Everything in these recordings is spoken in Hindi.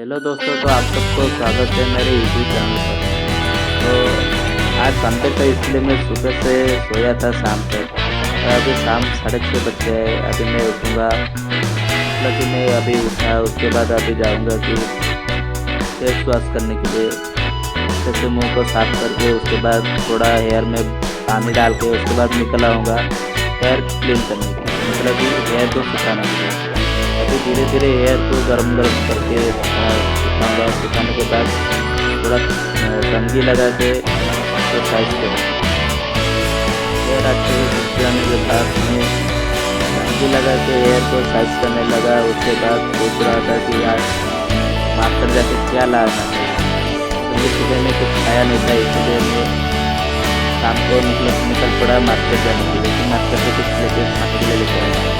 हेलो दोस्तों, तो आप सबको स्वागत है मेरे यूट्यूब चैनल पर। तो आज संडे था, इसलिए मैं सुबह से सोया था शाम तक। अभी शाम 6:30 बज गए। अभी मैं उठूँगा, मतलब कि मैं अभी उठा, उसके बाद अभी जाऊँगा कि फेस वॉश करने के लिए। जैसे मुंह को साफ करके उसके बाद थोड़ा हेयर में पानी डाल के उसके बाद निकल आऊँगा हेयर क्लीन करने के लिए, मतलब कि हेयर को सुखाना है। अभी धीरे धीरे हेयर को गरम गरम करके सुखाऊंगा। सुखाने के बाद थोड़ा कंघी लगा के तो साइज करूँगा। हेयर अच्छे से सूख जाने के बाद मैं कंघी लगा के हेयर को साइज करने लगा। उसके बाद सोच रहा था कि यार मार्केट जाके क्या लाना है, क्योंकि सुबह में कुछ खाया नहीं था, इसलिए मैं शाम को निकल पड़ा मार्केट जाने के लिए। मार्केट से कुछ लेके खाने के लिए लेके आया।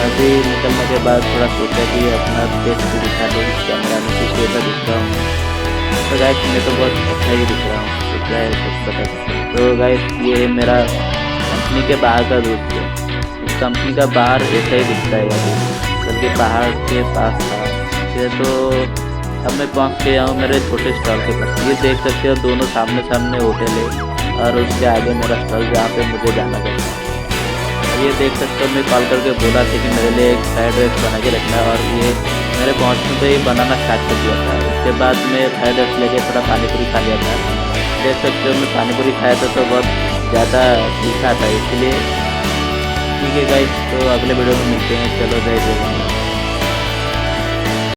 अभी निकलने के बाद थोड़ा सोचा कि अपना फेस भी दिखा दूँ कैमरा में कि कैसा दिख रहा हूँ। तो गाइस मैं तो बहुत अच्छा ही दिख रहा हूँ, तो क्या है कुछ पता नहीं। तो गाइस ये है मेरा कंपनी के बाहर का दृश्य। इस कंपनी का बाहर ऐसा ही दिखता है अभी, बल्कि पहाड़ के पास था। ये तो अब मैं पहुँच गया हूँ मेरे छोटे स्टॉल के पास। ये देख सकते हो दोनों सामने सामने होटल है और उसके आगे मेरा स्टॉल जहाँ पे मुझे जाना पड़ता है। ये देख सकते हो मैं कॉल करके बोला था कि मेरे लिए एक फ्राइड राइस बना के रखना, और ये मेरे पहुंचने पे ही बनाना स्टार्ट कर दिया था। उसके बाद मैं फ्राइड राइस लेके थोड़ा पानीपुरी खा लिया था। देख सकते हो मैं पानीपुरी खाया था तो बहुत ज़्यादा तीखा था, इसलिए ठीक है गाइस। तो अगले वीडियो में मिलते हैं। चलो जय जय।